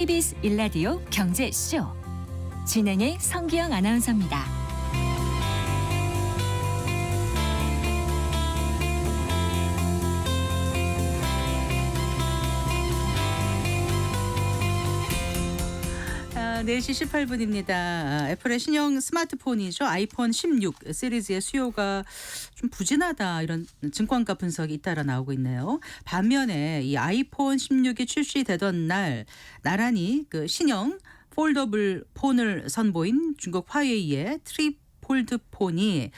KBS 일라디오 경제쇼 진행의 성기영 아나운서입니다. 아, 4시 18분입니다. 애플의 신형 스마트폰이죠. 아이폰 16 시리즈의 수요가 좀 부진하다 이런 증권가 분석이 잇따라 나오고 있네요. 반면에 이 아이폰 16이 출시되던 날 나란히 그 신형 폴더블 폰을 선보인 중국 화웨이의 트립 폴드폰이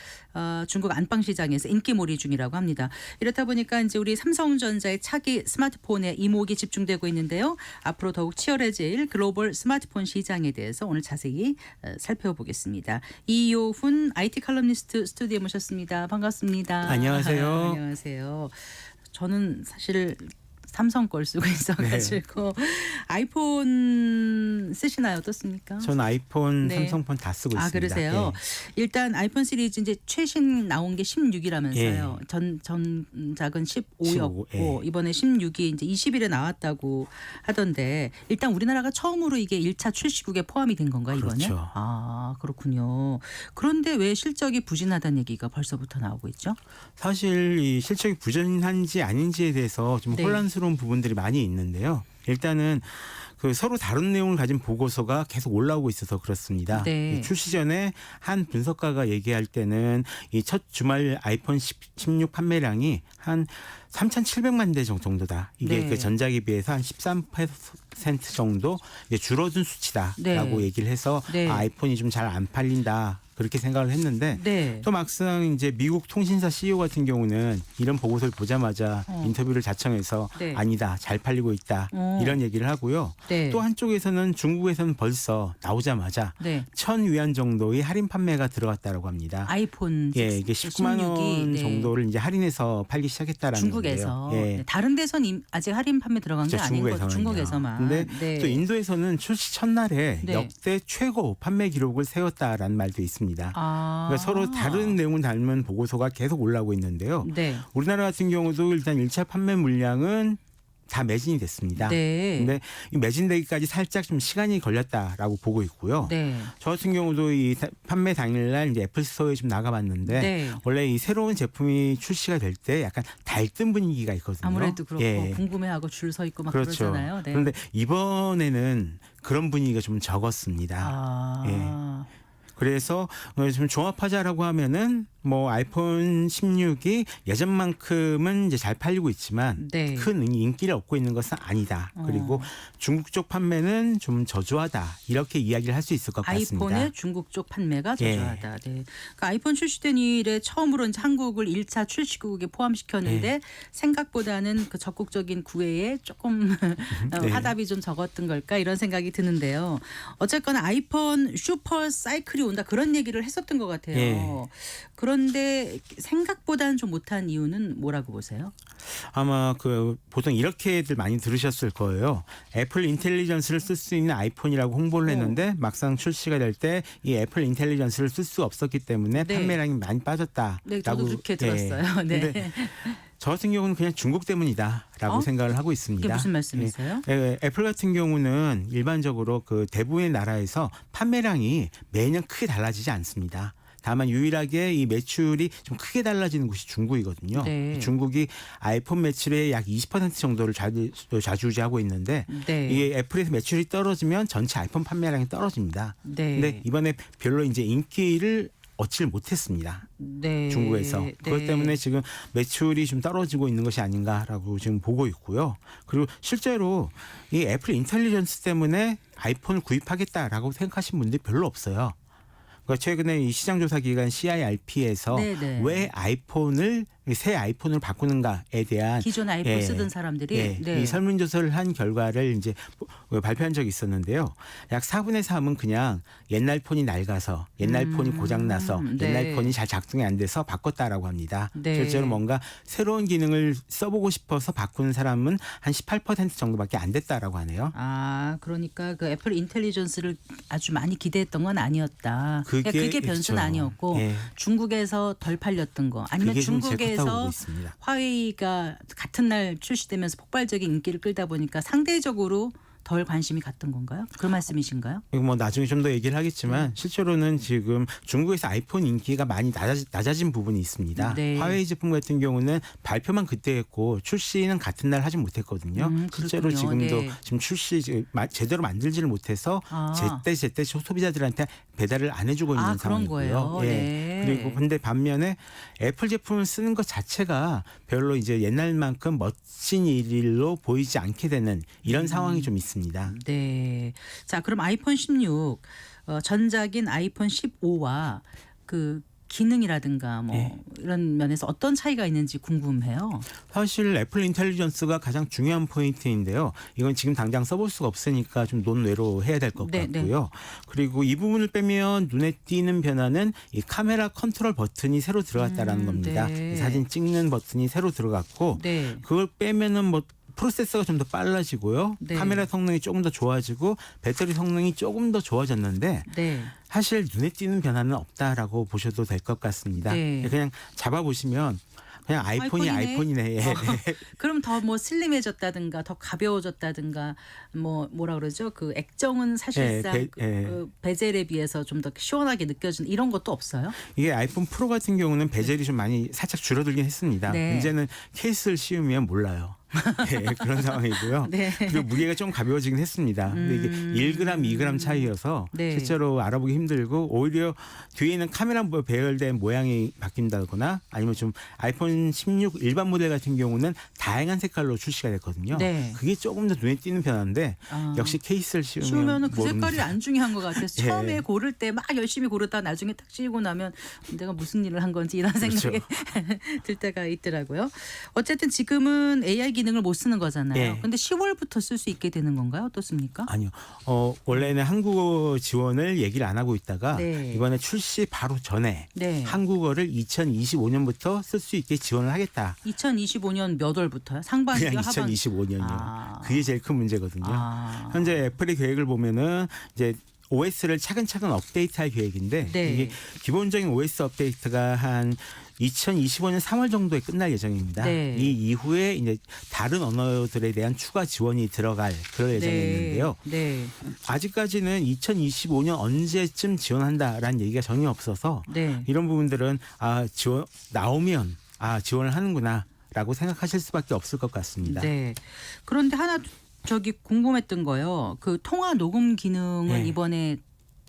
중국 안방 시장에서 인기몰이 중이라고 합니다. 이렇다 보니까 이제 우리 삼성전자의 차기 스마트폰에 이목이 집중되고 있는데요. 앞으로 더욱 치열해질 글로벌 스마트폰 시장에 대해서 오늘 자세히 살펴보겠습니다. 이효훈 IT 칼럼니스트 스튜디오에 모셨습니다. 반갑습니다. 안녕하세요. 안녕하세요. 저는 사실 삼성 걸 쓰고 있어가지고 아이폰 쓰시나요? 어떻습니까? 전 아이폰, 네. 삼성폰 다 쓰고 있습니다. 그러세요? 일단 아이폰 시리즈 이제 최신 나온 게 16이라면서요. 전작은 15였고 예. 이번에 16이 이제 20일에 나왔다고 하던데 일단 우리나라가 처음으로 이게 1차 출시국에 포함이 된 건가 이거는? 그렇죠. 아 그렇군요. 그런데 왜 실적이 부진하다는 얘기가 벌써부터 나오고 있죠? 사실 이 실적이 부진한지 아닌지에 대해서 좀 네. 혼란스러운 부분들이 많이 있는데요. 일단은 그 서로 다른 내용을 가진 보고서가 계속 올라오고 있어서 그렇습니다. 네. 출시 전에 한 분석가가 얘기할 때는 이 첫 주말 아이폰 16 판매량이 한 3,700만 대 정도다. 이게 네. 그 전작에 비해서 한 13% 정도 이제 줄어든 수치다라고 네. 얘기를 해서 네. 아이폰이 좀 잘 안 팔린다. 그렇게 생각을 했는데 네. 또 막상 이제 미국 통신사 CEO 같은 경우는 이런 보고서를 보자마자 인터뷰를 자청해서 네. 아니다, 잘 팔리고 있다 이런 얘기를 하고요. 네. 또 한쪽에서는 중국에서는 벌써 나오자마자 네. 1,000위안 정도의 할인 판매가 들어갔다고 합니다. 아이폰 예, 이게 19만 원 16이, 네. 정도를 이제 할인해서 팔기 시작했다라는 중국에서 건데요. 예. 네, 다른 데선 아직 할인 판매 들어간 게 그렇죠, 아닌 거죠. 중국에서는요. 중국에서만. 근데 네. 또 인도에서는 출시 첫날에 네. 역대 최고 판매 기록을 세웠다라는 말도 있습니다. 아. 그러니까 서로 다른 내용을 닮은 보고서가 계속 올라오고 있는데요. 네. 우리나라 같은 경우도 일단 1차 판매 물량은 다 매진이 됐습니다. 네. 근데 이 매진되기까지 살짝 좀 시간이 걸렸다라고 보고 있고요. 네. 저 같은 경우도 이 판매 당일날 이제 애플 스토어에 좀 나가봤는데 네. 원래 이 새로운 제품이 출시가 될 때 약간 달뜬 분위기가 있거든요. 아무래도 그렇고 예. 궁금해하고 줄 서 있고 막 그렇죠. 그러잖아요. 네. 그런데 이번에는 그런 분위기가 좀 적었습니다. 아. 그래서 좀 종합하자라고 하면은 뭐 아이폰 16이 예전만큼은 이제 잘 팔리고 있지만 네. 큰 인기를 얻고 있는 것은 아니다. 그리고 중국 쪽 판매는 좀 저조하다. 이렇게 이야기를 할 수 있을 것 같습니다. 아이폰의 중국 쪽 판매가 저조하다. 네. 그러니까 아이폰 출시된 이래 처음으로 이제 한국을 1차 출시국에 포함시켰는데 생각보다는 그 적극적인 구애에 조금 네. 화답이 좀 적었던 걸까 이런 생각이 드는데요. 어쨌거나 아이폰 슈퍼 사이클이 온다 그런 얘기를 했었던 것 같아요. 예. 그런데 생각보다는 좀 못한 이유는 뭐라고 보세요? 아마 그 보통 이렇게들 많이 들으셨을 거예요. 애플 인텔리전스를 쓸 수 있는 아이폰이라고 홍보를 했는데 막상 출시가 될 때 이 애플 인텔리전스를 쓸 수 없었기 때문에 네. 판매량이 많이 빠졌다라고. 네, 저도 그렇게 들었어요. 네. 근데 저 같은 경우는 그냥 중국 때문이다라고 생각을 하고 있습니다. 이게 무슨 말씀이세요? 애플 같은 경우는 일반적으로 그 대부분의 나라에서 판매량이 매년 크게 달라지지 않습니다. 다만 유일하게 이 매출이 좀 크게 달라지는 곳이 중국이거든요. 네. 중국이 아이폰 매출의 약 20% 정도를 좌지우지하고 있는데 네. 이게 애플에서 매출이 떨어지면 전체 아이폰 판매량이 떨어집니다. 네. 근데 이번에 별로 이제 인기를 얻지를 못했습니다. 네. 중국에서. 네. 그것 때문에 지금 매출이 좀 떨어지고 있는 것이 아닌가라고 지금 보고 있고요. 그리고 실제로 이 애플 인텔리전스 때문에 아이폰을 구입하겠다라고 생각하신 분들이 별로 없어요. 그러니까 최근에 이 시장조사기관 CIRP에서 네네. 왜 새 아이폰을 바꾸는가에 대한 기존 아이폰 쓰던 사람들이 네. 이 설문조사를 한 결과를 이제 발표한 적이 있었는데요. 약 4분의 3은 그냥 옛날 폰이 낡아서 옛날 폰이 고장나서 네. 옛날 폰이 잘 작동이 안 돼서 바꿨다라고 합니다. 네. 실제로 뭔가 새로운 기능을 써보고 싶어서 바꾸는 사람은 한 18% 정도밖에 안 됐다라고 하네요. 아, 그러니까 그 애플 인텔리전스를 아주 많이 기대했던 건 아니었다. 그게 변수는 그렇죠. 아니었고 예. 중국에서 덜 팔렸던 거 아니면 그게 좀 제 탓이라고 보고 중국에서 있습니다. 화웨이가 같은 날 출시되면서 폭발적인 인기를 끌다 보니까 상대적으로 덜 관심이 갔던 건가요? 그 말씀이신가요? 이거 뭐 나중에 좀 더 얘기를 하겠지만 실제로는 지금 중국에서 아이폰 인기가 많이 낮아진 부분이 있습니다. 네. 화웨이 제품 같은 경우는 발표만 그때 했고 출시는 같은 날 하진 못했거든요. 실제로 그렇군요. 지금도 네. 지금 제대로 만들지를 못해서 제때 소비자들한테 배달을 안 해주고 있는 그런 상황이고요. 거예요. 네. 그리고 근데 반면에 애플 제품을 쓰는 것 자체가 별로 이제 옛날만큼 멋진 일로 보이지 않게 되는 이런 상황이 좀 있습니다. 네. 자, 그럼 아이폰 16 전작인 아이폰 15와 그 기능이라든가 뭐 네. 이런 면에서 어떤 차이가 있는지 궁금해요. 사실 애플 인텔리전스가 가장 중요한 포인트인데요. 이건 지금 당장 써볼 수가 없으니까 좀 논외로 해야 될 것 네, 같고요. 그리고 이 부분을 빼면 눈에 띄는 변화는 이 카메라 컨트롤 버튼이 새로 들어갔다라는 겁니다. 네. 이 사진 찍는 버튼이 새로 들어갔고 네. 그걸 빼면은 뭐 프로세서가 좀 더 빨라지고요. 네. 카메라 성능이 조금 더 좋아지고 배터리 성능이 조금 더 좋아졌는데 네. 사실 눈에 띄는 변화는 없다라고 보셔도 될 것 같습니다. 네. 그냥 잡아보시면 그냥 아이폰이 아이폰이네. 아이폰이네. 그럼 더 뭐 슬림해졌다든가 더 가벼워졌다든가 뭐라 그러죠? 그 액정은 사실상 그 베젤에 비해서 좀 더 시원하게 느껴지는 이런 것도 없어요? 이게 아이폰 프로 같은 경우는 베젤이 좀 많이 살짝 줄어들긴 했습니다. 네. 문제는 케이스를 씌우면 몰라요. 네, 그런 상황이고요. 네. 그리고 무게가 좀 가벼워지긴 했습니다. 근데 이게 1g, 2g 차이여서 네. 실제로 알아보기 힘들고 오히려 뒤에 있는 카메라 배열된 모양이 바뀐다거나 아니면 좀 아이폰 16 일반 모델 같은 경우는 다양한 색깔로 출시가 됐거든요. 네. 그게 조금 더 눈에 띄는 변화인데 역시 케이스를 씌우면은 그 모릅니다. 색깔이 안 중요한 것 같아요. 예. 처음에 고를 때 막 열심히 고르다 나중에 딱 씌우고 나면 내가 무슨 일을 한 건지 이런 생각이 들 때가 있더라고요. 어쨌든 지금은 AI 기능을 못 쓰는 거잖아요. 예. 근데 10월부터 쓸 수 있게 되는 건가요? 어떻습니까? 아니요. 원래는 한국어 지원을 얘기를 안 하고 있다가 네. 이번에 출시 바로 전에 네. 한국어를 2025년부터 쓸 수 있게 지원을 하겠다. 2025년 몇 월부터요? 상반기요? 그냥 하반? 2025년이요. 그게 제일 큰 문제거든요. 아. 현재 애플의 계획을 보면은 이제 OS를 차근차근 업데이트할 계획인데 네. 이게 기본적인 OS 업데이트가 한 2025년 3월 정도에 끝날 예정입니다. 네. 이 이후에 이제 다른 언어들에 대한 추가 지원이 들어갈 그럴 예정이었는데요. 네. 아직까지는 2025년 언제쯤 지원한다라는 얘기가 전혀 없어서 네. 이런 부분들은 지원 나오면 지원을 하는구나라고 생각하실 수밖에 없을 것 같습니다. 네. 그런데 하나 궁금했던 거요. 그 통화 녹음 기능은 네. 이번에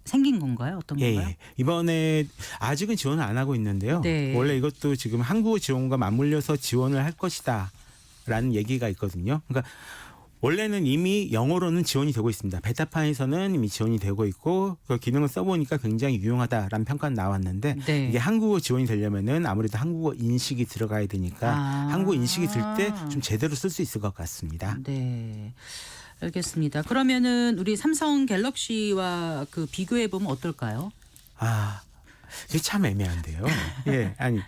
생긴 건가요? 어떤 예, 건가요? 예. 이번에 아직은 지원을 안 하고 있는데요. 네. 원래 이것도 지금 한국어 지원과 맞물려서 지원을 할 것이다라는 얘기가 있거든요. 그러니까 원래는 이미 영어로는 지원이 되고 있습니다. 베타판에서는 이미 지원이 되고 있고 그 기능을 써보니까 굉장히 유용하다라는 평가가 나왔는데 네. 이게 한국어 지원이 되려면은 아무래도 한국어 인식이 들어가야 되니까 한국어 인식이 들 때 좀 제대로 쓸 수 있을 것 같습니다. 네. 알겠습니다. 그러면은 우리 삼성 갤럭시와 그 비교해 보면 어떨까요? 이게 참 애매한데요. 예, 아니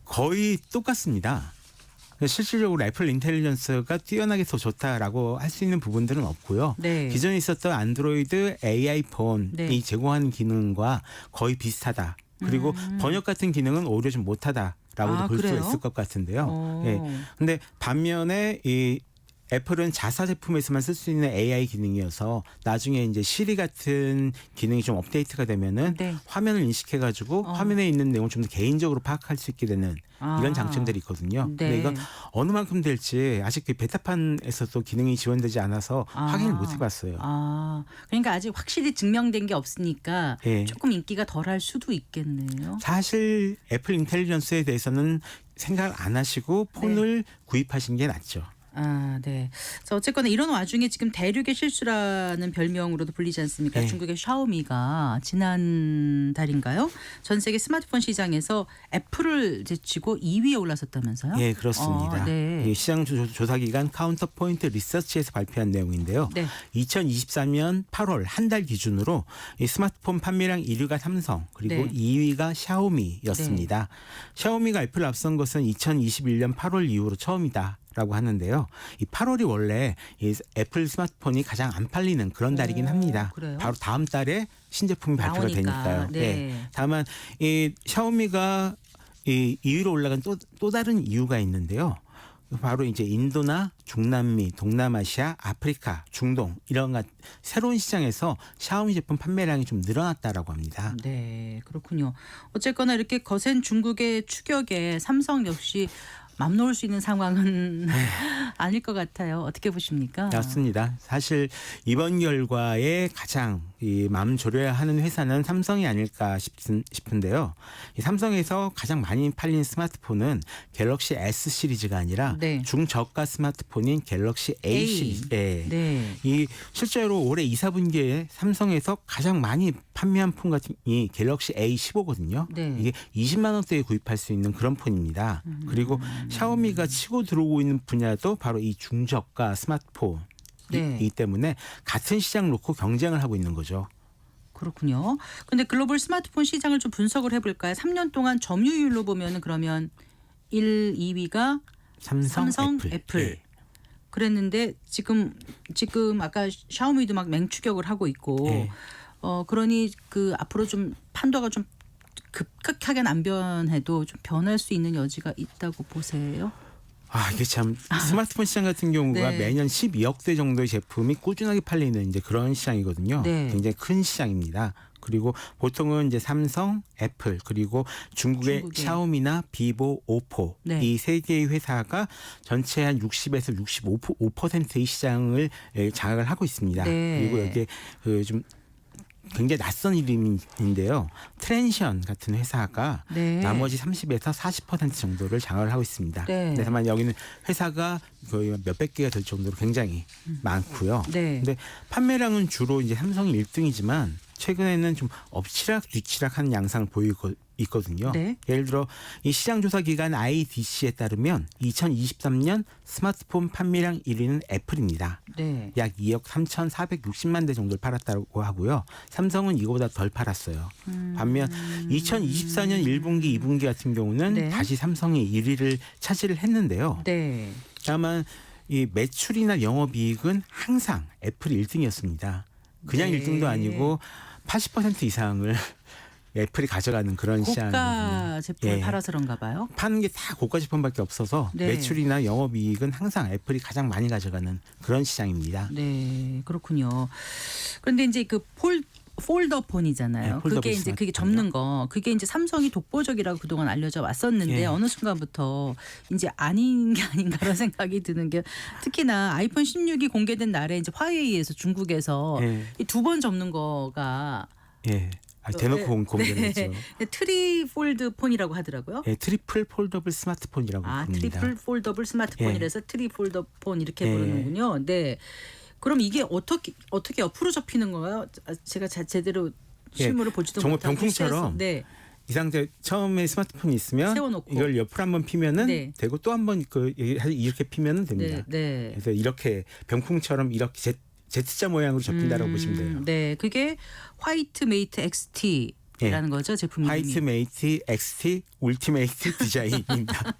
거의 똑같습니다. 실질적으로 애플 인텔리전스가 뛰어나게 더 좋다라고 할 수 있는 부분들은 없고요. 네. 기존에 있었던 안드로이드 AI 폰이 네. 제공하는 기능과 거의 비슷하다. 그리고 번역 같은 기능은 오히려 좀 못하다라고도 볼 수 그래요? 있을 것 같은데요. 오. 예. 근데 반면에 이 애플은 자사 제품에서만 쓸 수 있는 AI 기능이어서 나중에 이제 시리 같은 기능이 좀 업데이트가 되면은 네. 화면을 인식해가지고 화면에 있는 내용을 좀 더 개인적으로 파악할 수 있게 되는 이런 장점들이 있거든요. 근데 네. 이건 어느 만큼 될지 아직 그 베타판에서도 기능이 지원되지 않아서 확인을 못 해봤어요. 그러니까 아직 확실히 증명된 게 없으니까 예. 조금 인기가 덜할 수도 있겠네요. 사실 애플 인텔리전스에 대해서는 생각을 안 하시고 폰을 구입하신 게 낫죠. 네. 그래서 어쨌거나 이런 와중에 지금 대륙의 실수라는 별명으로도 불리지 않습니까? 네. 중국의 샤오미가 지난달인가요? 전 세계 스마트폰 시장에서 애플을 제치고 2위에 올라섰다면서요? 예, 그렇습니다. 네. 이 시장 조사기관 카운터포인트 리서치에서 발표한 내용인데요. 네. 2023년 8월 한 달 기준으로 이 스마트폰 판매량 1위가 삼성 그리고 네. 2위가 샤오미였습니다. 샤오미가 애플을 앞선 것은 2021년 8월 이후로 처음이다. 라고 하는데요. 이 8월이 원래 이 애플 스마트폰이 가장 안 팔리는 그런 달이긴 합니다. 그래요? 바로 다음 달에 신제품이 발표가 나오니까. 되니까요. 네. 다만 이 샤오미가 이 2위로 올라간 또 다른 이유가 있는데요. 바로 이제 인도나 중남미, 동남아시아, 아프리카, 중동 이런 새로운 시장에서 샤오미 제품 판매량이 좀 늘어났다라고 합니다. 네, 그렇군요. 어쨌거나 이렇게 거센 중국의 추격에 삼성 역시 맘 놓을 수 있는 상황은 아닐 것 같아요. 어떻게 보십니까? 맞습니다. 사실 이번 결과에 가장 마음 졸여야 하는 회사는 삼성이 아닐까 싶은데요. 이 삼성에서 가장 많이 팔린 스마트폰은 갤럭시 S 시리즈가 아니라 네. 중저가 스마트폰인 갤럭시 A 시리즈. 네. 이 실제로 올해 2, 4분기에 삼성에서 가장 많이 판매한 폰 같은 이 갤럭시 A15거든요. 네. 이게 20만 원대에 구입할 수 있는 그런 폰입니다. 그리고 샤오미가 치고 들어오고 있는 분야도 바로 이 중저가 스마트폰이기 네. 때문에 같은 시장 놓고 경쟁을 하고 있는 거죠. 그렇군요. 근데 글로벌 스마트폰 시장을 좀 분석을 해볼까요? 3년 동안 점유율로 보면은 그러면 1, 2위가 삼성, 애플. 네. 그랬는데 지금 아까 샤오미도 막 맹추격을 하고 있고 네. 그러니 그 앞으로 좀 판도가 좀 급격하게 안 변해도 좀 변할 수 있는 여지가 있다고 보세요? 이게 참 스마트폰 시장 같은 경우가 네. 매년 12억 대 정도의 제품이 꾸준하게 팔리는 이제 그런 시장이거든요. 네. 굉장히 큰 시장입니다. 그리고 보통은 이제 삼성, 애플 그리고 중국의 샤오미나 비보, 오포 네. 이 세 개의 회사가 전체 한 60에서 65%의 시장을 장악을 하고 있습니다. 네. 그리고 여기에 좀 굉장히 낯선 이름인데요. 트랜션 같은 회사가 네. 나머지 30에서 40% 정도를 장악을 하고 있습니다. 네. 다만 여기는 회사가 거의 몇백 개가 될 정도로 굉장히 많고요. 네. 근데 판매량은 주로 이제 삼성이 1등이지만 최근에는 좀 엎치락 뒤치락하는 양상을 보이고 있거든요. 네. 예를 들어 이 시장조사 기관 IDC에 따르면 2023년 스마트폰 판매량 1위는 애플입니다. 네. 약 2억 3,460만 대 정도를 팔았다고 하고요. 삼성은 이거보다 덜 팔았어요. 반면 2024년 1분기, 2분기 같은 경우는 네. 다시 삼성이 1위를 차지를 했는데요. 네. 다만 이 매출이나 영업이익은 항상 애플이 1등이었습니다. 그냥 네. 1등도 아니고 80% 이상을 애플이 가져가는 그런 시장이거든요. 고가 제품을 예. 팔아서 그런가 봐요. 파는 게 다 고가 제품밖에 없어서 네. 매출이나 영업이익은 항상 애플이 가장 많이 가져가는 그런 시장입니다. 네, 그렇군요. 그런데 이제 그 폴더폰이잖아요. 네, 폴더블 그게 이제 그게 스마트폰이요. 접는 거, 그게 이제 삼성이 독보적이라고 그동안 알려져 왔었는데 예. 어느 순간부터 이제 아닌 게 아닌가라는 생각이 드는 게 특히나 아이폰 16이 공개된 날에 이제 화웨이에서 중국에서 예. 이 두 번 접는 거가 예. 대놓고 공개를 했죠. 트리 폴드 폰이라고 하더라고요. 예, 트리플 폴더블 스마트폰이라고 부릅니다. 트리플 폴더블 스마트폰이라서 트리 폴더폰 이렇게 예. 부르는군요. 네. 그럼 이게 어떻게 옆으로 접히는 건가요? 제가 제대로 실물을 보지도 정말 못하고 병풍처럼 네. 이 상태 처음에 스마트폰이 있으면 세워놓고. 이걸 옆으로 한번 피면은 네. 되고 또 한번 이렇게 피면은 됩니다. 네. 그래서 이렇게 병풍처럼 이렇게 Z자 모양으로 접힌다라고 보시면 돼요. 네. 그게 화이트 메이트 XT라는 거죠, 제품 이름이. 화이트 메이트 XT 울티메이트 디자인입니다.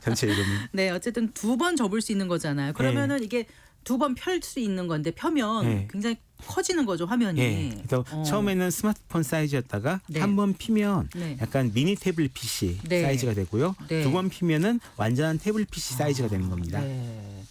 전체 이름은. 네, 어쨌든 두 번 접을 수 있는 거잖아요. 그러면은 이게 두 번 펼 수 있는 건데 펴면 네. 굉장히 커지는 거죠, 화면이. 예. 그래서 처음에는 스마트폰 사이즈였다가 네. 한 번 피면 네. 약간 미니 태블릿 PC 네. 사이즈가 되고요. 네. 두 번 피면은 완전한 태블릿 PC 사이즈가 되는 겁니다. 네.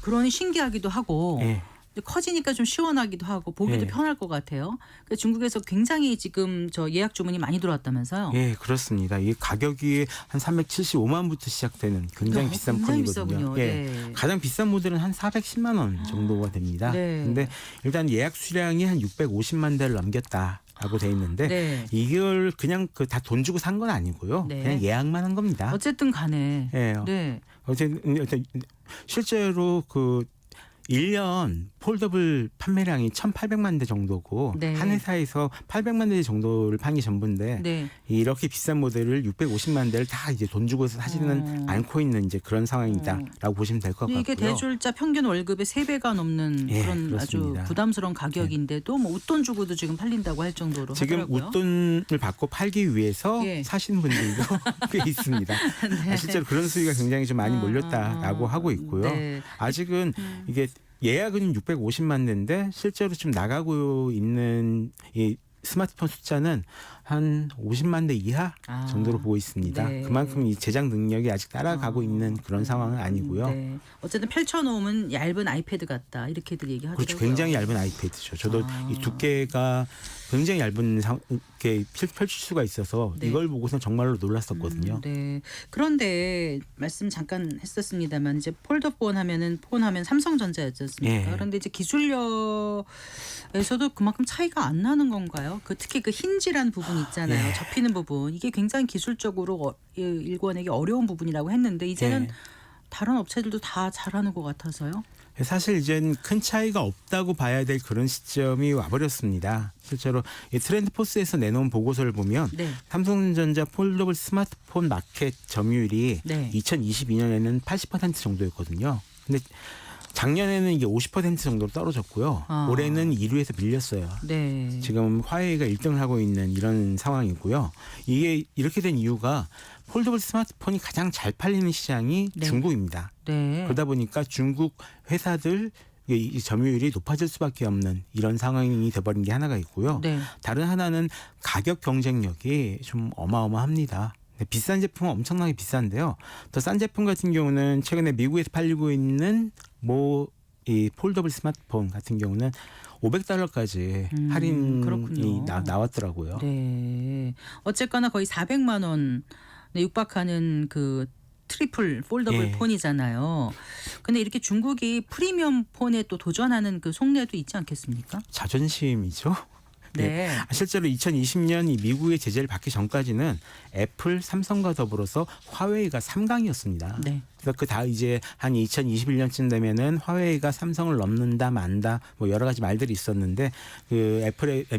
그러니 신기하기도 하고 예. 커지니까 좀 시원하기도 하고 보기도 네. 편할 것 같아요. 그러니까 중국에서 굉장히 지금 저 예약 주문이 많이 들어왔다면서요. 예, 그렇습니다. 이 가격이 한 375만부터 시작되는 굉장히 비싼 굉장히 폰이거든요. 비싸군요. 예. 네. 가장 비싼 모델은 한 410만 원 정도가 됩니다. 네. 근데 일단 예약 수량이 한 650만 대를 넘겼다라고 돼 있는데 네. 이걸 그냥 다 돈 주고 산 건 아니고요. 네. 그냥 예약만 한 겁니다. 어쨌든 간에. 예. 네. 어쨌든 실제로 1년 폴더블 판매량이 1,800만 대 정도고 네. 한 회사에서 800만 대 정도를 파는 게 전부인데 네. 이렇게 비싼 모델을 650만 대를 다 이제 돈 주고 사지는 않고 있는 이제 그런 상황이다라고 보시면 될 것 같고요. 이게 대졸자 평균 월급의 3배가 넘는 예, 그런 그렇습니다. 아주 부담스러운 가격인데도 뭐 웃돈 주고도 지금 팔린다고 할 정도로 지금 하더라고요. 웃돈을 받고 팔기 위해서 예. 사시는 분들도 꽤 있습니다. 네. 실제로 그런 수요가 굉장히 좀 많이 몰렸다라고 하고 있고요. 네. 아직은 이게 예약은 650만 대인데 실제로 좀 나가고 있는 이 스마트폰 숫자는 한 50만 대 이하 정도로 보고 있습니다. 네. 그만큼 이 제작 능력이 아직 따라가고 있는 그런 상황은 아니고요. 네. 어쨌든 펼쳐놓으면 얇은 아이패드 같다 이렇게들 얘기하더라고요. 그렇죠. 굉장히 얇은 아이패드죠. 저도 이 두께가 굉장히 얇은 이렇게 펼칠 수가 있어서 네. 이걸 보고서 정말로 놀랐었거든요. 네. 그런데 말씀 잠깐 했었습니다만 이제 폴더폰 하면은 폰 하면 삼성전자였지 않습니까? 예. 그런데 이제 기술력에서도 그만큼 차이가 안 나는 건가요? 특히 그 힌지라는 부분 있잖아요. 예. 접히는 부분. 이게 굉장히 기술적으로 일관에게 어려운 부분이라고 했는데 이제는 예. 다른 업체들도 다 잘하는 것 같아서요. 사실 이제는 큰 차이가 없다고 봐야 될 그런 시점이 와버렸습니다. 실제로 이 트렌드포스에서 내놓은 보고서를 보면 네. 삼성전자 폴더블 스마트폰 마켓 점유율이 네. 2022년에는 80% 정도였거든요. 근데 작년에는 이게 50% 정도로 떨어졌고요. 올해는 1위에서 밀렸어요. 네. 지금 화웨이가 1등을 하고 있는 이런 상황이고요. 이게 이렇게 된 이유가 폴더블 스마트폰이 가장 잘 팔리는 시장이 네. 중국입니다. 네. 그러다 보니까 중국 회사들 이 점유율이 높아질 수밖에 없는 이런 상황이 돼버린 게 하나가 있고요. 네. 다른 하나는 가격 경쟁력이 좀 어마어마합니다. 비싼 제품은 엄청나게 비싼데요. 더 싼 제품 같은 경우는 최근에 미국에서 팔리고 있는 이 폴더블 스마트폰 같은 경우는 $500까지 할인이 그렇군요. 나왔더라고요. 네. 어쨌거나 거의 400만 원에 육박하는 그 트리플 폴더블 예. 폰이잖아요. 근데 이렇게 중국이 프리미엄 폰에 또 도전하는 그 속내도 있지 않겠습니까? 자존심이죠. 네. 실제로 2020년 이 미국의 제재를 받기 전까지는 애플, 삼성과 더불어서 화웨이가 3강이었습니다. 네. 그래서 이제 한 2021년쯤 되면은 화웨이가 삼성을 넘는다 만다 뭐 여러 가지 말들이 있었는데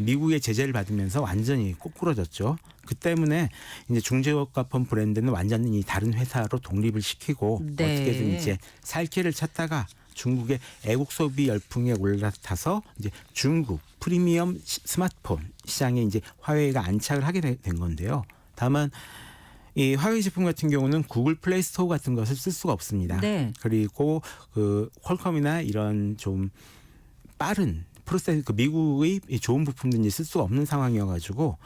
미국의 제재를 받으면서 완전히 꼬꾸러졌죠. 그 때문에 이제 중저가폰 브랜드는 완전히 다른 회사로 독립을 시키고 네. 어떻게든 이제 살 길을 찾다가 중국의 애국 소비 열풍에 올라타서 이제 중국 프리미엄 스마트폰 시장에 이제 화웨이가 안착을 하게 된 건데요. 다만 이 화웨이 제품 같은 경우는 구글 플레이 스토어 같은 것을 쓸 수가 없습니다. 네. 그리고 그 퀄컴이나 이런 좀 빠른 프로세스 미국의 좋은 부품들 이제 쓸 수가 없는 상황이어가지고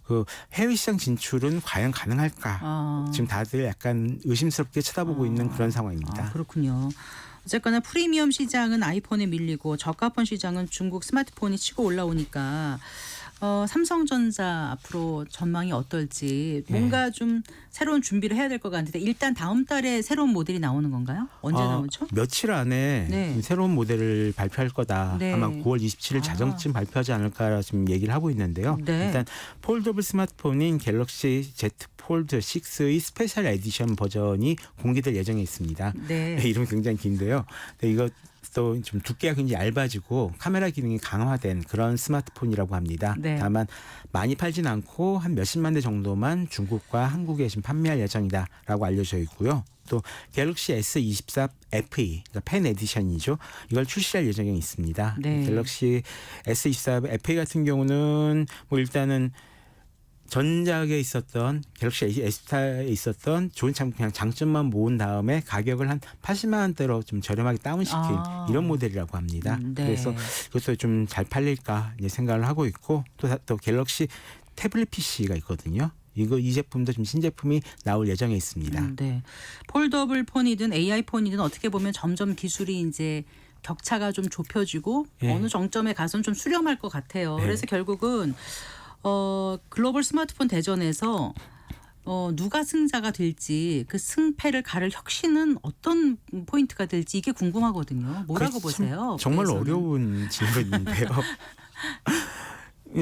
그 해외 시장 진출은 과연 가능할까? 지금 다들 약간 의심스럽게 쳐다보고 있는 그런 상황입니다. 그렇군요. 어쨌거나 프리미엄 시장은 아이폰에 밀리고 저가폰 시장은 중국 스마트폰이 치고 올라오니까 삼성전자 앞으로 전망이 어떨지 뭔가 좀 새로운 준비를 해야 될 것 같은데 일단 다음 달에 새로운 모델이 나오는 건가요? 언제 나오죠? 며칠 안에 네. 새로운 모델을 발표할 거다. 네. 아마 9월 27일 자정쯤 발표하지 않을까 지금 얘기를 하고 있는데요. 네. 일단 폴더블 스마트폰인 갤럭시 Z 폴드 6의 스페셜 에디션 버전이 공개될 예정에 있습니다. 네. 이름이 굉장히 긴데요. 이것도 좀 두께가 굉장히 얇아지고 카메라 기능이 강화된 그런 스마트폰이라고 합니다. 네. 다만 많이 팔진 않고 한 몇십만 대 정도만 중국과 한국에 지금 판매할 예정이다라고 알려져 있고요. 또 갤럭시 S24 FE, 그러니까 펜 에디션이죠. 이걸 출시할 예정에 있습니다. 네. 갤럭시 S24 FE 같은 경우는 뭐 일단은 전작에 있었던 갤럭시 S24에 있었던 좋은 그냥 장점만 모은 다음에 가격을 한 80만 원대로 좀 저렴하게 다운시킨 이런 모델이라고 합니다. 네. 그래서 이것도 좀 잘 팔릴까 이제 생각을 하고 있고 또 갤럭시 태블릿 PC가 있거든요. 이 제품도 좀 신제품이 나올 예정에 있습니다. 네. 폴더블 폰이든 AI 폰이든 어떻게 보면 점점 기술이 이제 격차가 좀 좁혀지고 예. 어느 정점에 가서는 좀 수렴할 것 같아요. 예. 그래서 결국은 글로벌 스마트폰 대전에서 누가 승자가 될지 그 승패를 가를 혁신은 어떤 포인트가 될지 이게 궁금하거든요. 뭐라고 보세요? 정말 그래서는. 어려운 질문인데요.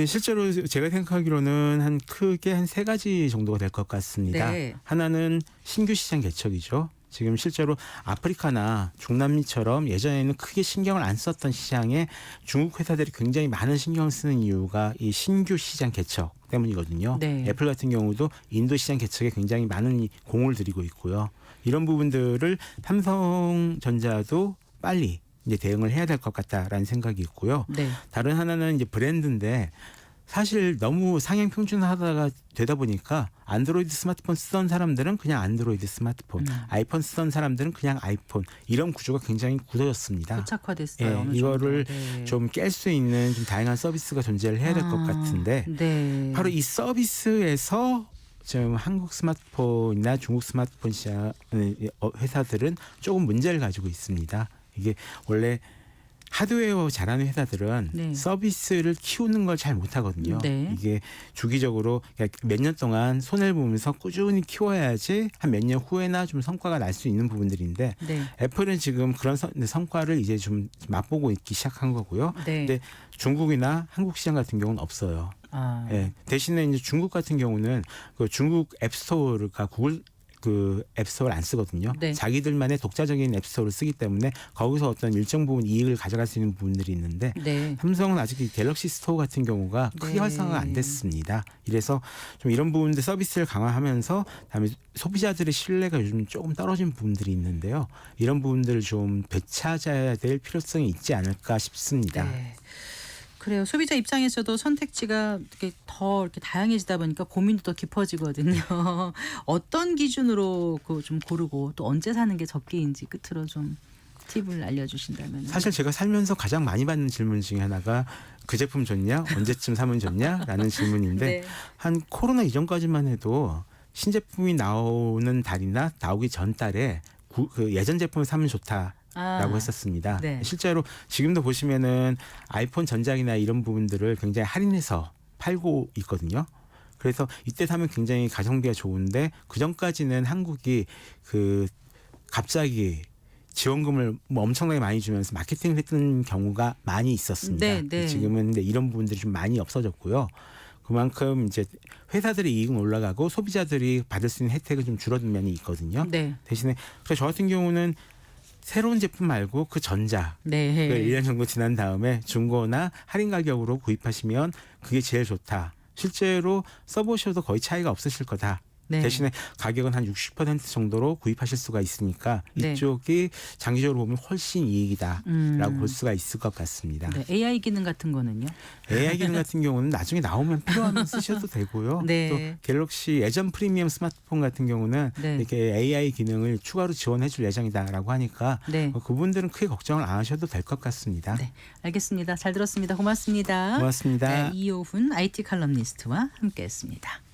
실제로 제가 생각하기로는 크게 한 3가지 정도가 될 것 같습니다. 네. 하나는 신규 시장 개척이죠. 지금 실제로 아프리카나 중남미처럼 예전에는 크게 신경을 안 썼던 시장에 중국 회사들이 굉장히 많은 신경을 쓰는 이유가 이 신규 시장 개척 때문이거든요. 네. 애플 같은 경우도 인도 시장 개척에 굉장히 많은 공을 들이고 있고요. 이런 부분들을 삼성전자도 빨리 이제 대응을 해야 될 것 같다라는 생각이 있고요. 네. 다른 하나는 이제 브랜드인데 사실 너무 상향 평준화하다가 되다 보니까 안드로이드 스마트폰 쓰던 사람들은 그냥 안드로이드 스마트폰, 아이폰 쓰던 사람들은 그냥 아이폰 이런 구조가 굉장히 굳어졌습니다. 고착화됐어요. 예, 어느 이거를 정도. 네. 좀 깰 수 있는 좀 다양한 서비스가 존재를 해야 될 것 같은데 네. 바로 이 서비스에서 지금 한국 스마트폰이나 중국 스마트폰 시장 회사들은 조금 문제를 가지고 있습니다. 이게 원래 하드웨어 잘하는 회사들은 네. 서비스를 키우는 걸 잘 못하거든요. 네. 이게 주기적으로 몇 년 동안 손해를 보면서 꾸준히 키워야지 한 몇 년 후에나 좀 성과가 날 수 있는 부분들인데 네. 애플은 지금 그런 성과를 이제 좀 맛보고 있기 시작한 거고요. 네. 근데 중국이나 한국 시장 같은 경우는 없어요. 아. 예. 대신에 이제 중국 같은 경우는 그 중국 앱스토어가 구글 그 앱스토어를 안 쓰거든요. 네. 자기들만의 독자적인 앱스토어를 쓰기 때문에 거기서 어떤 일정 부분 이익을 가져갈 수 있는 부분들이 있는데 네. 삼성은 아직 이 갤럭시 스토어 같은 경우가 크게 네. 활성화가 안 됐습니다. 이래서 좀 이런 부분들 서비스를 강화하면서 다음에 소비자들의 신뢰가 요즘 조금 떨어진 부분들이 있는데요. 이런 부분들을 좀 되찾아야 될 필요성이 있지 않을까 싶습니다. 네. 그래요. 소비자 입장에서도 선택지가 이렇게 다양해지다 보니까 고민도 더 깊어지거든요. 어떤 기준으로 그 좀 고르고 또 언제 사는 게 적기인지 끝으로 좀 팁을 알려주신다면. 사실 제가 살면서 가장 많이 받는 질문 중에 하나가 그 제품 좋냐? 언제쯤 사면 좋냐?라는 질문인데 네. 한 코로나 이전까지만 해도 신제품이 나오는 달이나 나오기 전 달에 그 예전 제품을 사면 좋다. 라고 했었습니다. 네. 실제로 지금도 보시면은 아이폰 전작이나 이런 부분들을 굉장히 할인해서 팔고 있거든요. 그래서 이때 사면 굉장히 가성비가 좋은데 그 전까지는 한국이 그 갑자기 지원금을 뭐 엄청나게 많이 주면서 마케팅을 했던 경우가 많이 있었습니다. 네, 네. 지금은 근데 이런 부분들이 좀 많이 없어졌고요. 그만큼 이제 회사들의 이익은 올라가고 소비자들이 받을 수 있는 혜택은 좀 줄어든 면이 있거든요. 네. 대신에 그래서 저 같은 경우는 새로운 제품 말고 그 전작을 네. 1년 정도 지난 다음에 중고나 할인 가격으로 구입하시면 그게 제일 좋다. 실제로 써보셔도 거의 차이가 없으실 거다. 네. 대신에 가격은 한 60% 정도로 구입하실 수가 있으니까 네. 이쪽이 장기적으로 보면 훨씬 이익이다라고 볼 수가 있을 것 같습니다. 네. AI 기능 같은 거는요? AI 기능 같은 경우는 나중에 나오면 필요하면 쓰셔도 되고요. 네. 또 갤럭시 예전 프리미엄 스마트폰 같은 경우는 네. 이렇게 AI 기능을 추가로 지원해줄 예정이다라고 하니까 네. 그분들은 크게 걱정을 안 하셔도 될 것 같습니다. 네. 알겠습니다. 잘 들었습니다. 고맙습니다. 고맙습니다. 네, 이호훈 IT 칼럼니스트와 함께했습니다.